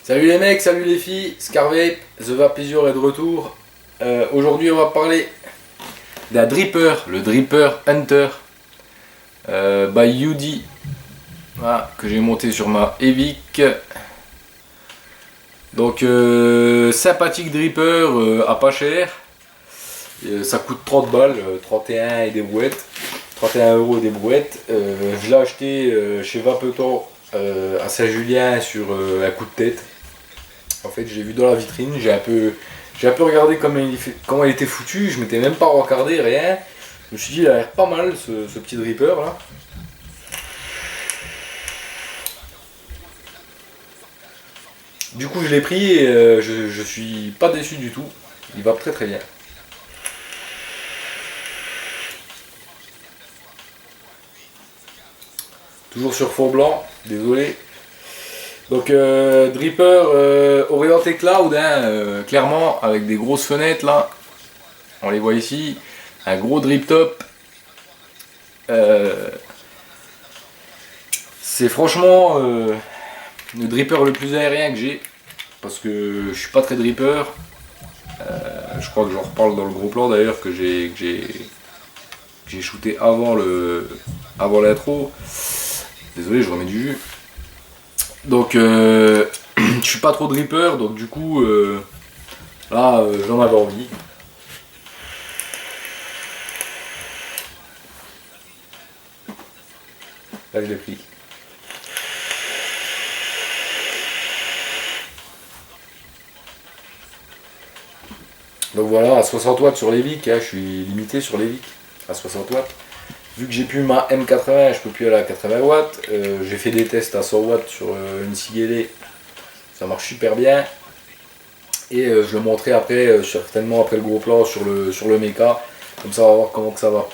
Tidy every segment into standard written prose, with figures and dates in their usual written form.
Salut les mecs, salut les filles, Scarvape, The Vapeasure est de retour. Aujourd'hui on va parler d'un dripper, le Dripper Hunter by UD, voilà, que j'ai monté sur ma Evic. Donc sympathique dripper à pas cher. Ça coûte 30 balles, 31 et des brouettes, 31 € des brouettes. Je l'ai acheté chez Vapeton à Saint-Julien sur un coup de tête. En fait, j'ai vu dans la vitrine, j'ai un peu regardé comment il était foutu. Je m'étais même pas regardé, rien. Je me suis dit, il a l'air pas mal ce petit dripper là. Du coup, je l'ai pris et je suis pas déçu du tout. Il va très très bien. Toujours sur fond blanc, désolé. Donc dripper orienté cloud, hein, clairement avec des grosses fenêtres là, on les voit ici, un gros drip top. C'est franchement le dripper le plus aérien que j'ai, parce que je suis pas très dripper. Je crois que j'en reparle dans le gros plan d'ailleurs que j'ai shooté avant l'intro. Désolé, je remets du jus. Donc je suis pas trop dripper, donc du coup là j'en avais envie. Là je l'ai pris. Donc voilà, à 60 watts sur l'Evic, hein, je suis limité sur l'Evic à 60 watts. Vu que j'ai plus ma M80, je peux plus aller à 80 watts. J'ai fait des tests à 100 watts sur une Sigele, ça marche super bien. Et je le montrerai après, certainement après le gros plan sur le méca. Comme ça on va voir comment que ça va.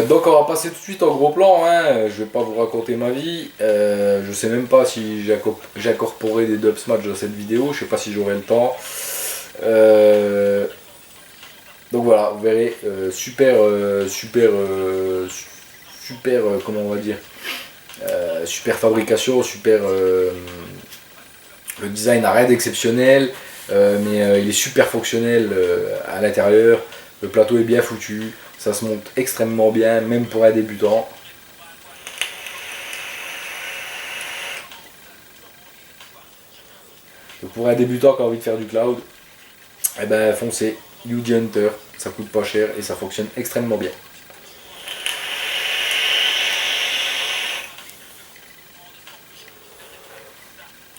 Donc on va passer tout de suite en gros plan, hein. Je vais pas vous raconter ma vie. Je sais même pas si j'incorporerai des dub smash dans cette vidéo, je sais pas si j'aurai le temps. Donc voilà, vous verrez, super, comment on va dire, super fabrication, super, le design n'a rien d'exceptionnel, mais il est super fonctionnel à l'intérieur, le plateau est bien foutu, ça se monte extrêmement bien, même pour un débutant. Donc pour un débutant qui a envie de faire du cloud, eh ben foncez, UD Hunter, ça coûte pas cher et ça fonctionne extrêmement bien.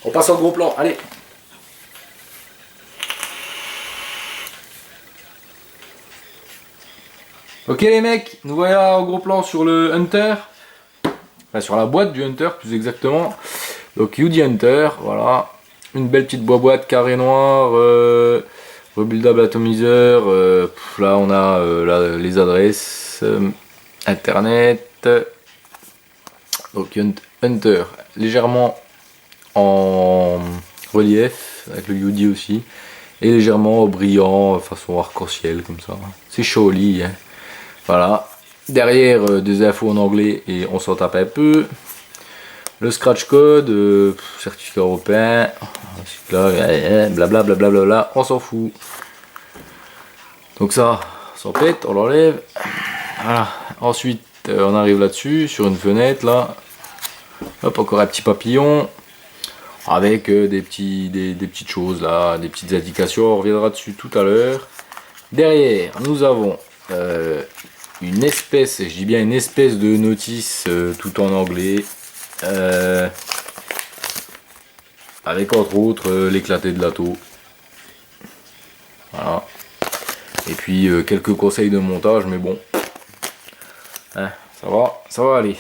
On passe au gros plan, allez. Ok les mecs, nous voilà au gros plan sur le Hunter. Enfin, sur la boîte du Hunter plus exactement. Donc UD Hunter, voilà. Une belle petite boîte carré noir, rebuildable atomiseur. Là on a les adresses, internet. Donc Hunter, légèrement en relief, avec le UD aussi. Et légèrement brillant, façon arc-en-ciel comme ça. C'est joli, hein. Voilà. Derrière des infos en anglais et on s'en tape un peu. Le scratch code, certificat européen, blablabla, blablabla, on s'en fout. Donc ça s'en pète, on l'enlève. Voilà. Ensuite, on arrive là-dessus, sur une fenêtre là. Hop, encore un petit papillon. Avec des petites choses là, des petites indications, on reviendra dessus tout à l'heure. Derrière, nous avons une espèce, je dis bien une espèce de notice tout en anglais. Avec entre autres l'éclaté de l'atto. Voilà. Et puis quelques conseils de montage, mais bon. Hein, ça va aller.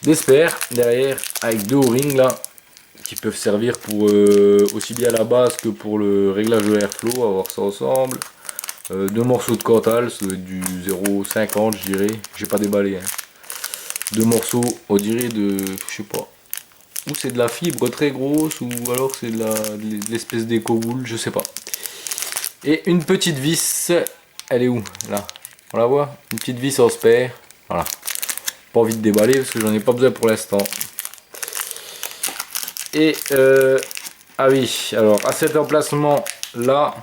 Des spares derrière avec deux O-rings là, qui peuvent servir pour aussi bien la base que pour le réglage de airflow, à voir ça ensemble. Deux morceaux de Cantal, ça doit être du 0,50 je dirais, j'ai pas déballé. Hein. Deux morceaux, on dirait de, je sais pas, ou c'est de la fibre très grosse, ou alors c'est de l'espèce d'éco-wool, je sais pas. Et une petite vis, elle est où? Là, on la voit? Une petite vis en spare, voilà. Pas envie de déballer parce que j'en ai pas besoin pour l'instant. Et ah oui, alors à cet emplacement là,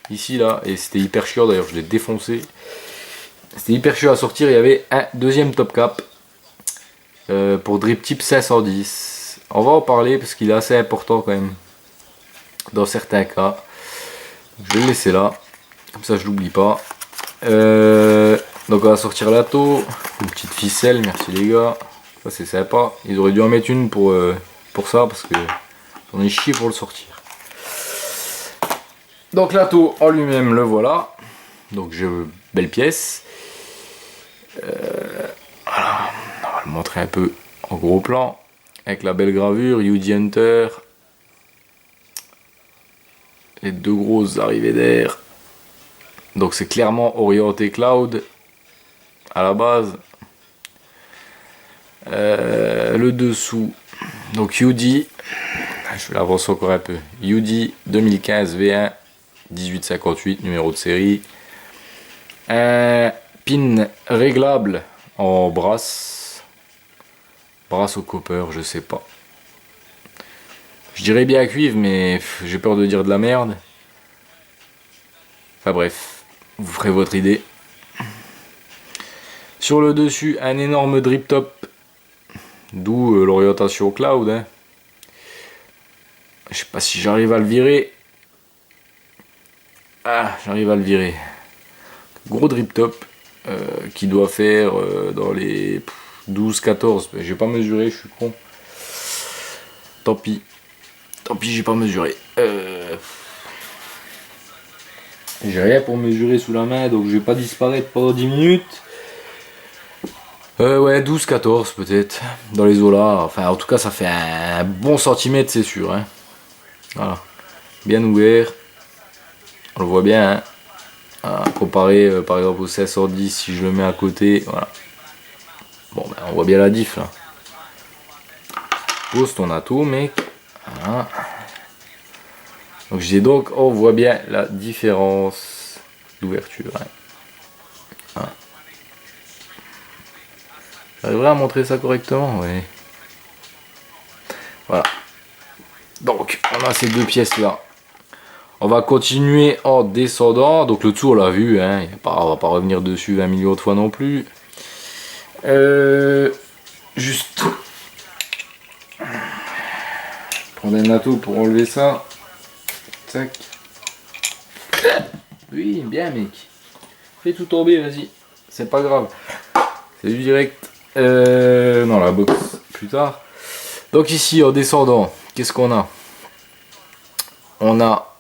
ici là, et c'était hyper chiant d'ailleurs, je l'ai défoncé. C'était hyper chiant à sortir, il y avait un deuxième top cap pour Drip Tip 510. On va en parler parce qu'il est assez important quand même dans certains cas. Je vais le laisser là, comme ça je l'oublie pas. Donc on va sortir la taux, une petite ficelle, merci les gars, ça c'est sympa. Ils auraient dû en mettre une pour ça parce que j'en ai chié pour le sortir. Donc la taux en lui-même le voilà, donc belle pièce. Voilà, on va le montrer un peu en gros plan avec la belle gravure UD Hunter, les deux grosses arrivées d'air. Donc c'est clairement orienté cloud à la base. Le dessous, donc UD, je vais l'avancer encore un peu. UD 2015 V1 1858, numéro de série. Un pin réglable en brasse au copper, je sais pas. Je dirais bien cuivre, mais j'ai peur de dire de la merde. Enfin bref, vous ferez votre idée. Sur le dessus, un énorme drip top, d'où l'orientation cloud. Hein. Je sais pas si j'arrive à le virer. Ah, j'arrive à le virer. Gros drip top qui doit faire dans les 12-14. J'ai pas mesuré, je suis con. Tant pis, j'ai pas mesuré. J'ai rien pour mesurer sous la main, donc je vais pas disparaître pendant 10 minutes. Ouais, 12-14 peut-être, dans les eaux là. Enfin, en tout cas, ça fait un bon centimètre, c'est sûr. Hein. Voilà, bien ouvert. On le voit bien. Hein. Voilà. Comparé par exemple au 1610, si je le mets à côté, voilà. Bon, ben, on voit bien la diff là. Pose ton atout, mec. Voilà. Donc j'ai donc, on voit bien la différence d'ouverture. Hein. Voilà. J'arriverai à montrer ça correctement, oui. Voilà. Donc, on a ces deux pièces là. On va continuer en descendant. Donc le dessous on l'a vu, hein. On va pas revenir dessus 20 millions de fois non plus. Juste prendre un atout pour enlever ça. Tac. Oui, bien mec. Fais tout tomber, vas-y. C'est pas grave. C'est du direct. Non, la box plus tard. Donc ici en descendant, qu'est-ce qu'on a? On a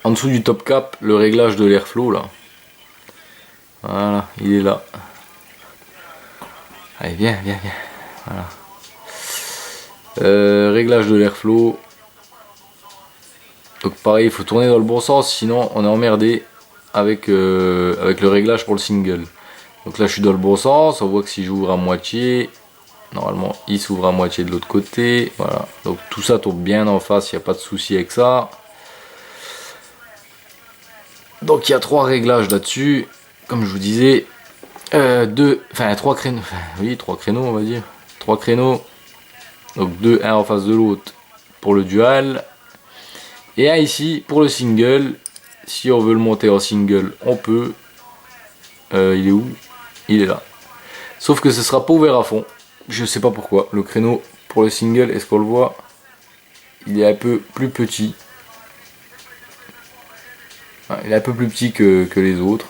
en dessous du top cap le réglage de l'airflow là. Voilà, il est là. Allez, viens. Voilà. Réglage de l'airflow. Donc pareil, il faut tourner dans le bon sens, sinon on est emmerdé avec le réglage pour le single. Donc là je suis dans le bon sens, on voit que si j'ouvre à moitié, normalement il s'ouvre à moitié de l'autre côté. Voilà, donc tout ça tourne bien en face, il n'y a pas de souci avec ça. Donc il y a trois réglages là-dessus, comme je vous disais, trois créneaux, trois créneaux on va dire, trois créneaux, donc un en face de l'autre pour le dual, et un ici pour le single. Si on veut le monter en single, on peut. Il est où? Il est là. Sauf que ce sera pas ouvert à fond. Je sais pas pourquoi. Le créneau pour le single, est-ce qu'on le voit? Il est un peu plus petit. Il est un peu plus petit que les autres.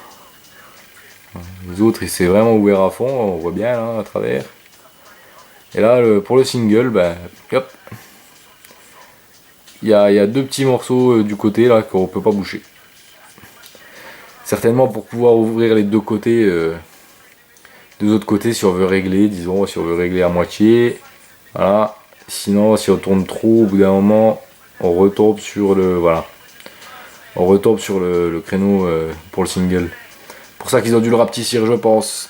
Les autres, c'est vraiment ouvert à fond. On voit bien là à travers. Et là, pour le single, ben, hop. Il y a deux petits morceaux du côté là qu'on peut pas bouger. Certainement pour pouvoir ouvrir les deux côtés, deux autres côtés si on veut régler, disons, si on veut régler à moitié. Voilà. Sinon, si on tourne trop, au bout d'un moment, on retombe sur le, voilà. On retombe sur le créneau pour le single. Pour ça qu'ils ont dû le rapetissir, je pense.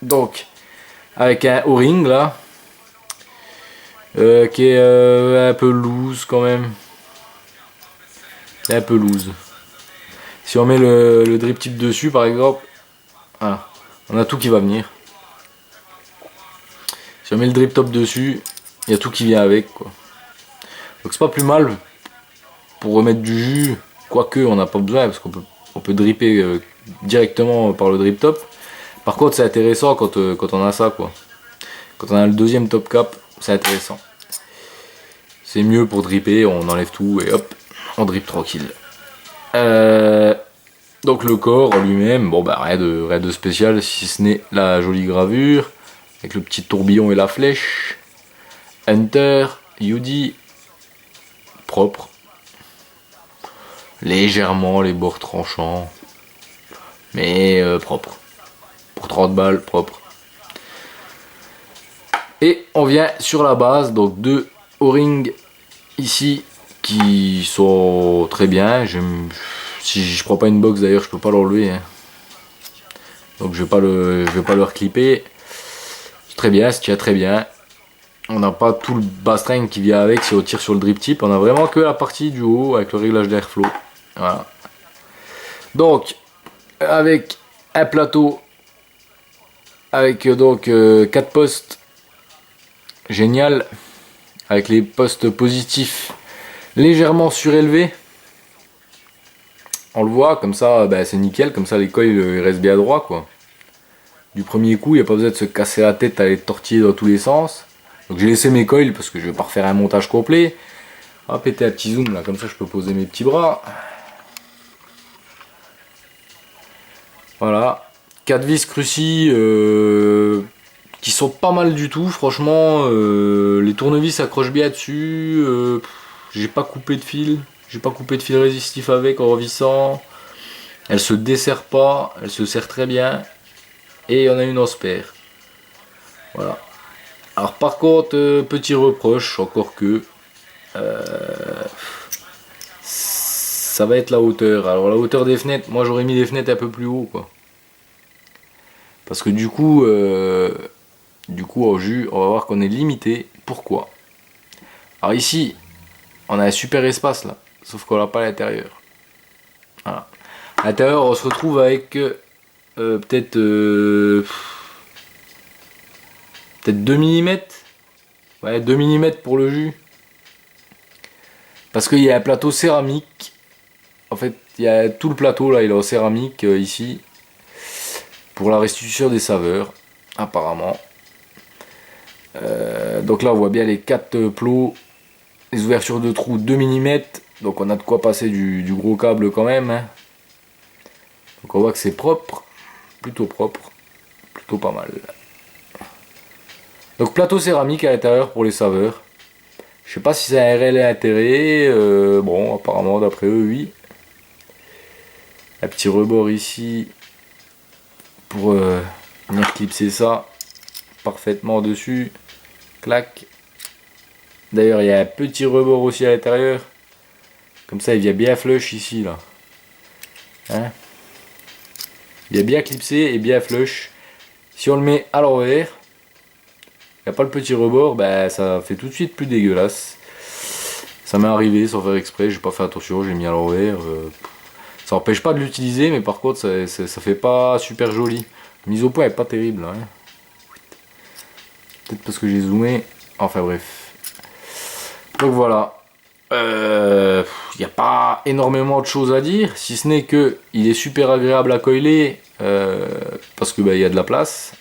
Donc, avec un O-ring là, qui est un peu loose quand même. Un peu loose. Si on met le drip tip dessus par exemple, voilà, on a tout qui va venir. Si on met le drip top dessus, Il y a tout qui vient avec, quoi. Donc c'est pas plus mal pour remettre du jus, quoique on n'a pas besoin parce on peut dripper directement par le drip top. Par contre c'est intéressant quand on a ça, quoi. Quand on a le deuxième top cap, c'est intéressant. C'est mieux pour dripper, on enlève tout et hop, on drip tranquille. Donc le corps en lui-même, bon bah rien de spécial si ce n'est la jolie gravure avec le petit tourbillon et la flèche. Hunter, UD, propre. Légèrement les bords tranchants, mais propre. Pour 30 balles, propre. Et on vient sur la base, donc deux O-rings ici qui sont très bien. Si je prends pas une box d'ailleurs, je peux pas l'enlever. Hein. Donc je vais pas le reclipper. Très bien, ça tient très bien. On n'a pas tout le bass string qui vient avec si on tire sur le drip tip. On a vraiment que la partie du haut avec le réglage d'airflow. Voilà. Donc avec un plateau avec donc 4 postes. Génial. Avec les postes positifs légèrement surélevés. On le voit, comme ça bah, c'est nickel, comme ça les coils ils restent bien droits, quoi. Du premier coup, il n'y a pas besoin de se casser la tête à les tortiller dans tous les sens. Donc j'ai laissé mes coils parce que je vais pas refaire un montage complet. On va péter un petit zoom là, comme ça je peux poser mes petits bras. Voilà. 4 vis Cruci qui sont pas mal du tout, franchement. Les tournevis s'accrochent bien dessus. J'ai pas coupé de fil. J'ai pas coupé de fil résistif avec en revissant. Elle se desserre pas, elle se serre très bien. Et il y en a une en spare. Voilà. Alors par contre, petit reproche, encore que ça va être la hauteur. Alors la hauteur des fenêtres, moi j'aurais mis des fenêtres un peu plus haut, quoi. Parce que du coup au jus, on va voir qu'on est limité. Pourquoi? Alors ici, on a un super espace là, sauf qu'on l'a pas à l'intérieur. Voilà. À l'intérieur, on se retrouve avec peut-être 2 mm. Ouais, 2 mm pour le jus. Parce qu'il y a un plateau céramique. En fait, il y a tout le plateau là, il est en céramique ici. Pour la restitution des saveurs, apparemment. Donc là, on voit bien les 4 plots. Les ouvertures de trous 2 mm. Donc on a de quoi passer du gros câble quand même. Hein. Donc on voit que c'est propre. Plutôt propre. Plutôt pas mal. Donc plateau céramique à l'intérieur pour les saveurs. Je sais pas si c'est un réel intérêt. Bon, apparemment d'après eux, oui. Un petit rebord ici pour venir clipser ça parfaitement dessus. Clac. D'ailleurs, il y a un petit rebord aussi à l'intérieur. Comme ça, il vient bien flush ici, là. Hein, il vient bien clipsé et bien flush. Si on le met à l'envers, il n'y a pas le petit rebord, bah, ça fait tout de suite plus dégueulasse. Ça m'est arrivé sans faire exprès, j'ai pas fait attention, j'ai mis à l'envers. Ça n'empêche pas de l'utiliser, mais par contre, ça fait pas super joli. La mise au point est pas terrible. Hein. Peut-être parce que j'ai zoomé. Enfin bref. Donc voilà. Il n'y a pas énormément de choses à dire, si ce n'est que il est super agréable à coiler parce que bah, il y a de la place.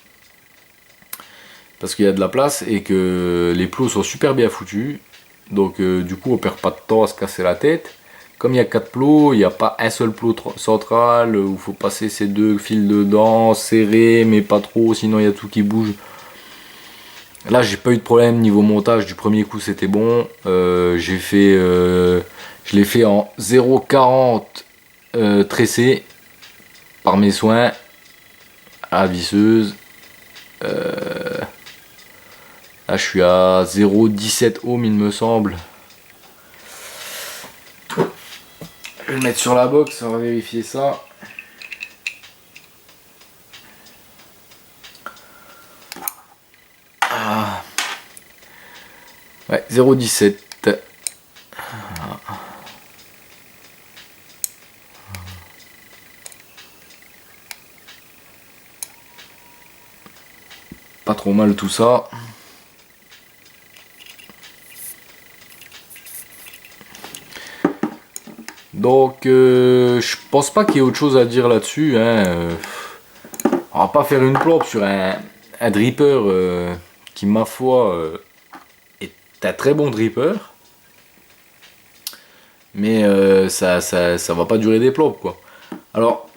Parce qu'il y a de la place et que les plots sont super bien foutus. Donc du coup on perd pas de temps à se casser la tête. Comme il y a 4 plots, il n'y a pas un seul plot central où il faut passer ces 2 fils dedans, serré mais pas trop, sinon il y a tout qui bouge. Là j'ai pas eu de problème niveau montage, du premier coup c'était bon. J'ai fait, je l'ai fait en 0,40 tressé par mes soins à la visseuse. Là je suis à 0,17 ohm il me semble. Je vais le mettre sur la box, on va vérifier ça. Ah. Ouais, 0,17. Pas trop mal tout ça. Donc je pense pas qu'il y ait autre chose à dire là-dessus. Hein. On va pas faire une plombe sur un dripper qui ma foi est un très bon dripper. Mais ça va pas durer des plombes quoi. Alors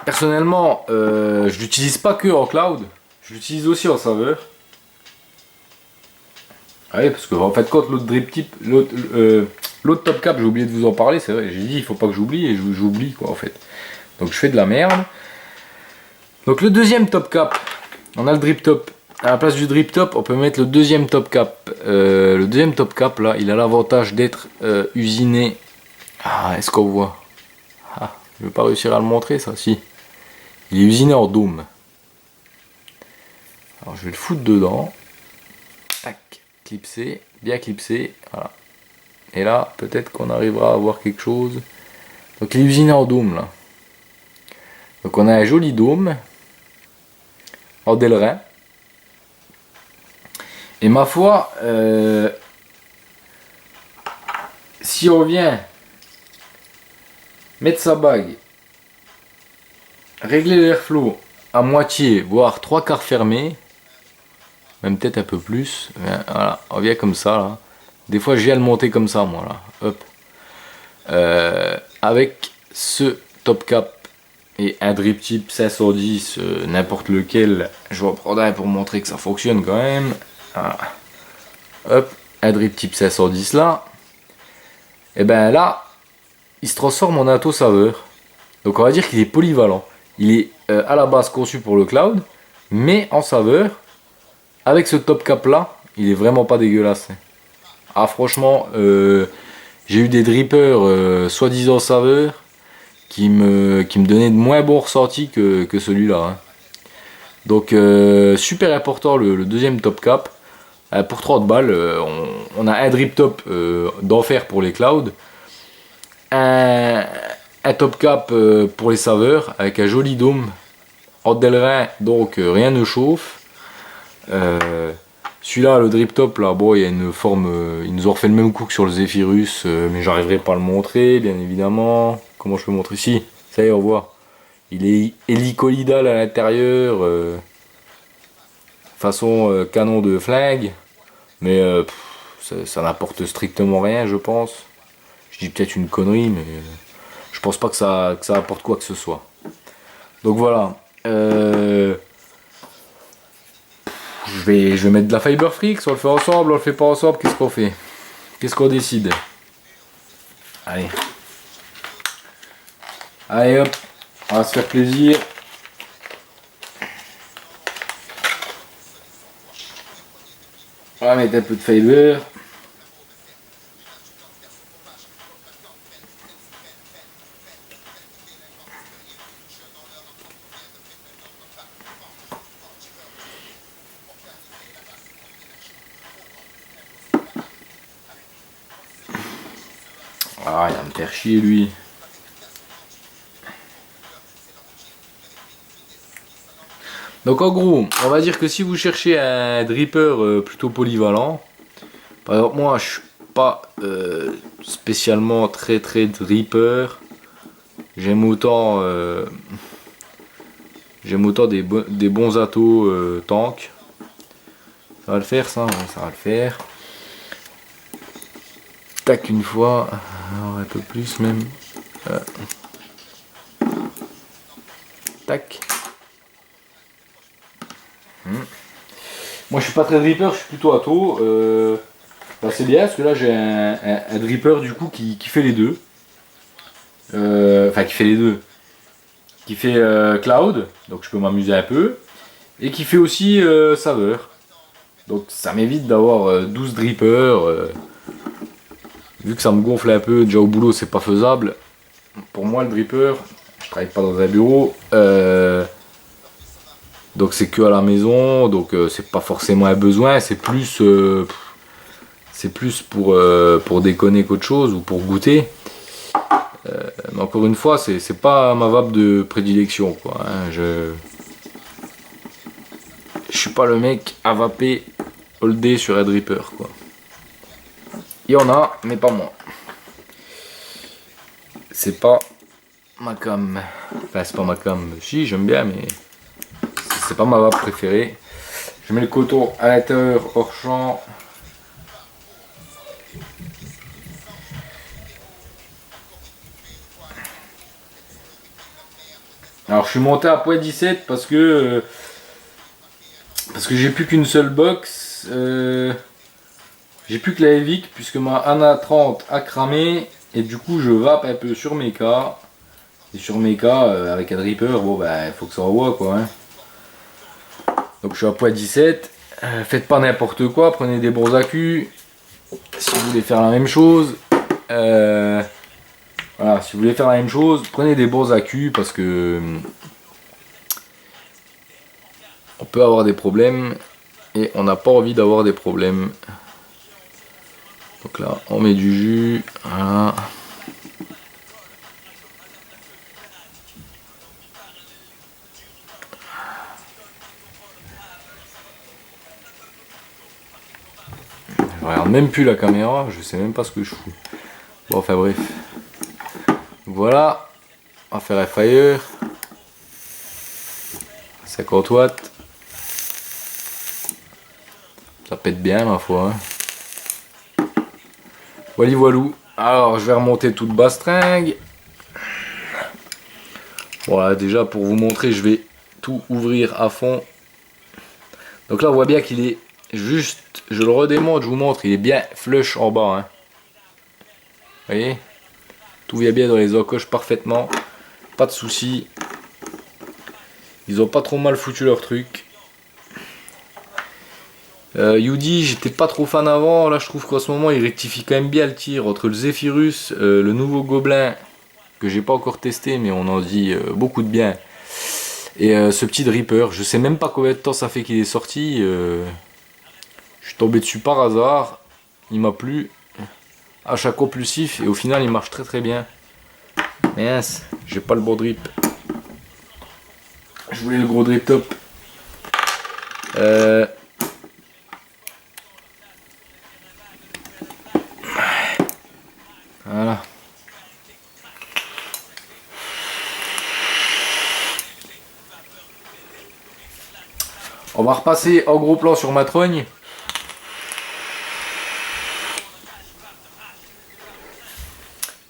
personnellement je l'utilise pas que en cloud, je l'utilise aussi en saveur. Ah oui, parce que en fait quand l'autre drip tip, l'autre top cap, j'ai oublié de vous en parler, c'est vrai, j'ai dit il faut pas que j'oublie et j'oublie quoi en fait. Donc je fais de la merde. Donc le deuxième top cap, on a le drip top. À la place du drip top, on peut mettre le deuxième top cap. Le deuxième top cap là, il a l'avantage d'être usiné. Ah, est-ce qu'on voit? Ah, je vais pas réussir à le montrer ça, si. Il est usiné en dôme. Alors je vais le foutre dedans. Tac, clipsé, bien clipsé, voilà. Et là, peut-être qu'on arrivera à voir quelque chose. Donc il est usiné en dôme là. Donc on a un joli dôme en Delrin. Et ma foi, si on vient mettre sa bague, régler l'airflow à moitié, voire 3/4 fermé, même peut-être un peu plus, voilà, on vient comme ça là. Des fois j'ai à le monter comme ça moi là, hop. Avec ce top cap et un drip tip 510, n'importe lequel, je vais en prendre un pour montrer que ça fonctionne quand même. Voilà. Hop, un drip tip 510 là. Et ben là, il se transforme en ato saveur. Donc on va dire qu'il est polyvalent. Il est à la base conçu pour le cloud, mais en saveur, avec ce top cap là, il est vraiment pas dégueulasse. Ah franchement, j'ai eu des drippers soi-disant saveur qui me donnaient de moins bons ressentis que celui-là. Hein. Donc super important le deuxième top cap. Pour 30 balles, on a un drip top d'enfer pour les clouds, un top cap pour les saveurs avec un joli dôme en Delrin, donc rien ne chauffe. Celui-là, le drip top, là, bon, il y a une forme, ils nous ont refait le même coup que sur le Zephyrus, mais j'arriverai pas à le montrer, bien évidemment. Comment je peux montrer ici? Ça y est, on voit. Il est hélicoïdal à l'intérieur, façon canon de flingue, mais ça n'apporte strictement rien, je pense. Je dis peut-être une connerie, mais je pense pas que ça apporte quoi que ce soit. Donc voilà. Je vais mettre de la Fiber Freak, on le fait ensemble, on le fait pas ensemble, qu'est-ce qu'on fait? Qu'est-ce qu'on décide? Allez. Allez hop, on va se faire plaisir. On va mettre un peu de Fiber. Ah, il va me faire chier lui. Donc en gros, on va dire que si vous cherchez un dripper plutôt polyvalent, par exemple moi je suis pas spécialement très dripper, j'aime autant des bons atos tank. Ça va le faire ça, ouais, ça va le faire. Tac une fois, alors un peu plus même. Tac. Moi je suis pas très dripper, je suis plutôt ato. Bah, c'est bien parce que là j'ai un dripper du coup qui fait les deux. Enfin qui fait les deux. Qui fait cloud, donc je peux m'amuser un peu. Et qui fait aussi saveur. Donc ça m'évite d'avoir 12 drippers. Vu que ça me gonfle un peu, déjà au boulot c'est pas faisable. Pour moi le dripper, je travaille pas dans un bureau. Donc c'est que à la maison, donc c'est pas forcément un besoin, c'est plus pour déconner qu'autre chose ou pour goûter. Mais encore une fois, c'est pas ma vape de prédilection quoi. Hein. Je suis pas le mec à vaper holdé sur un dripper quoi. Il y en a, mais pas moi. c'est pas ma cam. Enfin, c'est pas ma cam. Si, j'aime bien, mais c'est pas ma vape préférée. Je mets le coton à l'intérieur hors champ. Alors je suis monté à point 17 parce que j'ai plus qu'une seule box. J'ai plus que la Evic puisque ma Ana 30 a cramé et du coup je vape un peu sur mes cas. Et sur mes cas avec un dripper, bon bah il faut que ça envoie quoi. Hein. Donc je suis à point 17. Faites pas n'importe quoi, prenez des bons accus. Si vous voulez faire la même chose, voilà, si vous voulez faire la même chose, prenez des bons accus parce que on peut avoir des problèmes et on n'a pas envie d'avoir des problèmes. Donc là, on met du jus, voilà. Je regarde même plus la caméra, je sais même pas ce que je fous. Bon, enfin bref. Voilà, on va faire fire. 50 watts. Ça pète bien ma foi. Hein. Voilà, voilou. Alors je vais remonter toute bastringue. Voilà, déjà pour vous montrer, je vais tout ouvrir à fond. Donc là on voit bien qu'il est juste, je le redémonte, je vous montre, il est bien flush en bas. Hein. Vous voyez? Tout vient bien dans les encoches parfaitement. Pas de soucis. Ils ont pas trop mal foutu leur truc. Yudi, j'étais pas trop fan avant. Là, je trouve qu'en ce moment, il rectifie quand même bien le tir entre le Zephyrus, le nouveau Gobelin que j'ai pas encore testé, mais on en dit beaucoup de bien. Et ce petit dripper, je sais même pas combien de temps ça fait qu'il est sorti. Je suis tombé dessus par hasard. Il m'a plu. Achat compulsif et au final, il marche très très bien. Mince, j'ai pas le bon drip. Je voulais le gros drip top. Voilà. On va repasser en gros plan sur ma trogne.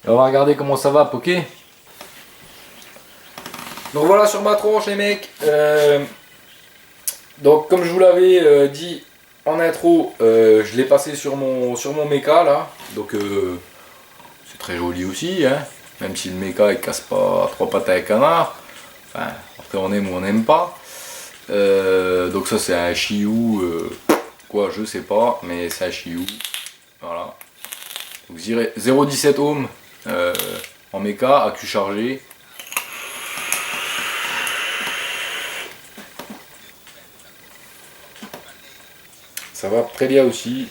Et on va regarder comment ça va, ok. Donc voilà sur ma tronche les mecs. Donc comme je vous l'avais dit en intro, je l'ai passé sur mon méca là. Donc c'est très joli aussi, hein. Même si le méca il casse pas trois pattes à un canard. Enfin, après on aime ou on n'aime pas. Donc ça c'est un Chiou, quoi je sais pas, mais c'est un Chiou. Voilà. Donc 0,17 ohms en méca, accu chargé. Ça va très bien aussi.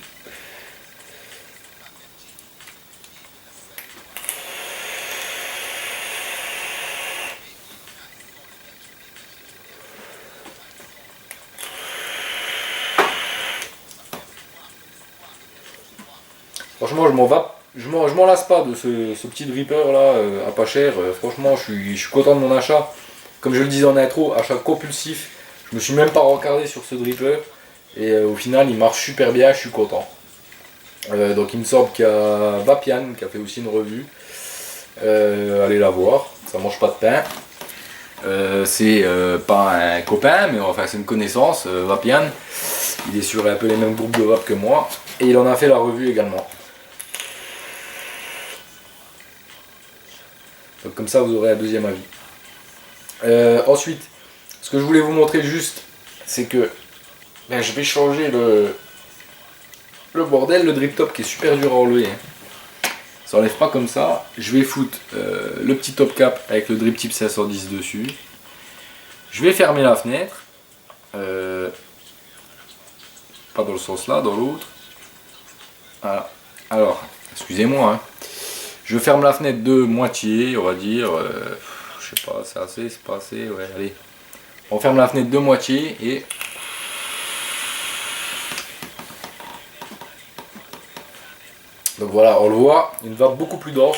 Franchement, je m'en lasse pas de ce petit dripper là à pas cher. Franchement, je suis content de mon achat. Comme je le disais en intro, achat compulsif. Je me suis même pas rencardé sur ce dripper. Et au final, il marche super bien, je suis content. Donc il me semble qu'il y a Vapian qui a fait aussi une revue. Allez la voir, ça mange pas de pain. C'est pas un copain, mais enfin c'est une connaissance, Vapian. Il est sur un peu les mêmes groupes de vape que moi. Et il en a fait la revue également. Donc comme ça vous aurez un deuxième avis. Ensuite, ce que je voulais vous montrer juste, c'est que ben, je vais changer le bordel, le drip top qui est super dur à enlever. Hein. Ça enlève pas comme ça. Je vais foutre le petit top cap avec le drip tip 510 dessus. Je vais fermer la fenêtre. Pas dans le sens là, dans l'autre. Voilà. Alors, excusez-moi. Hein. Je ferme la fenêtre de moitié, on va dire. Je sais pas, c'est assez, c'est pas assez. Ouais, allez. On ferme la fenêtre de moitié et donc voilà, on le voit, une vape beaucoup plus dense.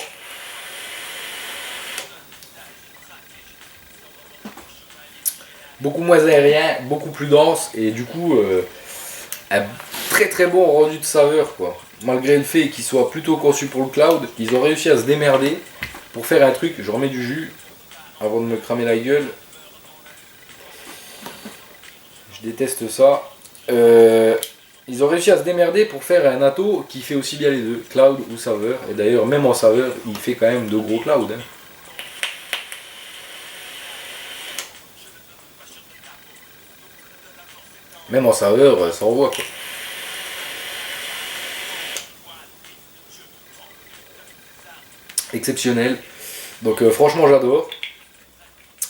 beaucoup moins aérien, beaucoup plus dense et du coup un très très bon rendu de saveur quoi. Malgré le fait qu'il soit plutôt conçu pour le cloud, ils ont réussi à se démerder pour faire un truc. Je remets du jus avant de me cramer la gueule. Je déteste ça. Ils ont réussi à se démerder pour faire un natto qui fait aussi bien les deux, cloud ou saveur. Et d'ailleurs, même en saveur, il fait quand même de gros cloud. Hein. Même en saveur, ça envoie quoi. Exceptionnel. Donc franchement, j'adore.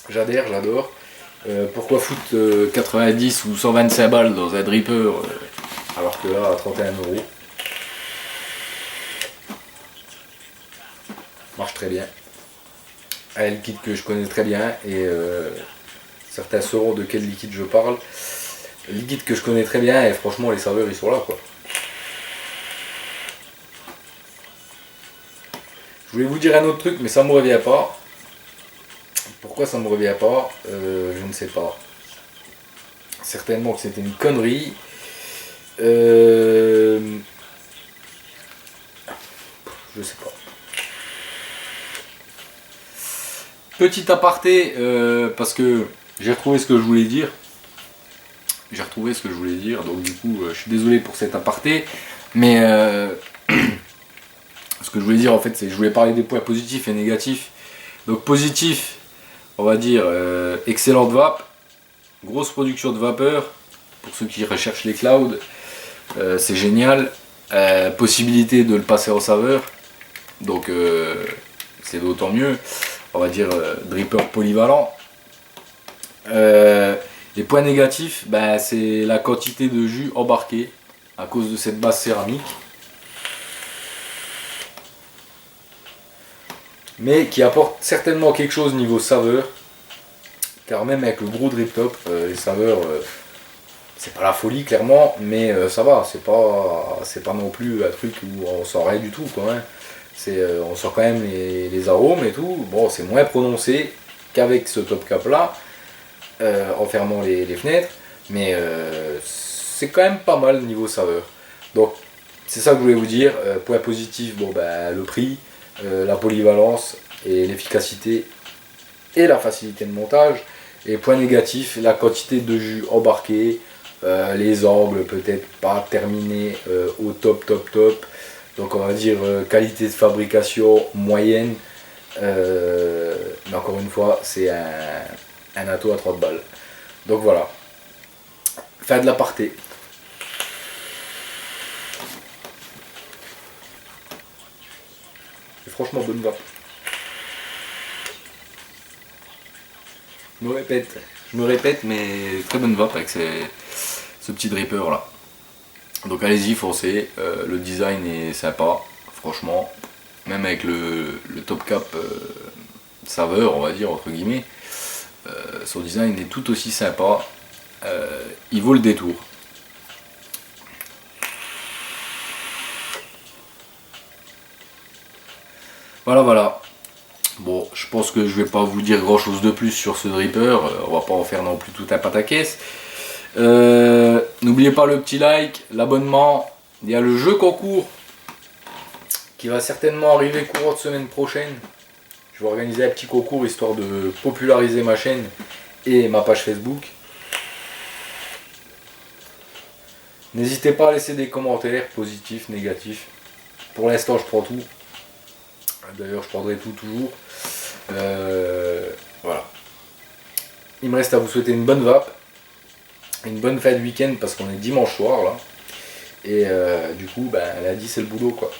J'adore. Pourquoi foutre 90 ou 125 balles dans un dripper alors que là à 31 €. Marche très bien. Un liquide que je connais très bien et certains sauront de quel liquide je parle. Liquide que je connais très bien et franchement les saveurs ils sont là quoi. Je voulais vous dire un autre truc mais ça me revient pas. Pourquoi ça me revient pas je ne sais pas. Certainement que c'était une connerie. Je sais pas. Petit aparté, parce que j'ai retrouvé ce que je voulais dire. Donc du coup, je suis désolé pour cet aparté. Mais ce que je voulais dire en fait, c'est que je voulais parler des points positifs et négatifs. Donc positif, on va dire excellente vape, grosse production de vapeur. Pour ceux qui recherchent les clouds, c'est génial. Possibilité de le passer en saveur. Donc c'est d'autant mieux. On va dire dripper polyvalent. Les points négatifs, c'est la quantité de jus embarqué à cause de cette base céramique. Mais qui apporte certainement quelque chose niveau saveur. Car même avec le gros drip top, les saveurs, c'est pas la folie clairement, mais ça va, c'est pas non plus un truc où on sent rien du tout quoi. Hein. On sent quand même les arômes et tout. Bon, c'est moins prononcé qu'avec ce top cap là, en fermant les fenêtres, mais c'est quand même pas mal niveau saveur. Donc c'est ça que je voulais vous dire. Point positif, le prix, la polyvalence et l'efficacité et la facilité de montage. Et point négatif, la quantité de jus embarqué, les angles peut-être pas terminés au top. Donc on va dire qualité de fabrication moyenne. Mais encore une fois, c'est un atto à 30 balles. Donc voilà. Fin de l'aparté. C'est franchement bonne vape. Je me répète, mais très bonne vape avec ce petit dripper là. Donc allez-y, foncez. Le design est sympa, franchement. Même avec le top cap saveur, on va dire, entre guillemets. Son design est tout aussi sympa. Il vaut le détour. Voilà. Bon, je pense que je vais pas vous dire grand chose de plus sur ce dripper. On va pas en faire non plus tout un pataquès. N'oubliez pas le petit like, l'abonnement. Il y a le jeu concours qui va certainement arriver courant de semaine prochaine. Je vais organiser un petit concours histoire de populariser ma chaîne et ma page Facebook. N'hésitez pas à laisser des commentaires positifs, négatifs. Pour l'instant, je prends tout. D'ailleurs, je prendrai tout toujours. Voilà. Il me reste à vous souhaiter une bonne vape, une bonne fin de week-end parce qu'on est dimanche soir là. Et du coup, lundi c'est le boulot quoi.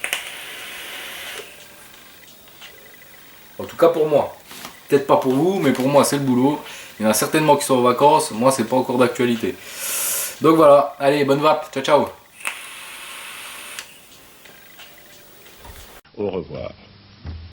En tout cas pour moi. Peut-être pas pour vous, mais pour moi c'est le boulot. Il y en a certainement qui sont en vacances. Moi, c'est pas encore d'actualité. Donc voilà. Allez, bonne vape. Ciao, ciao. Au revoir.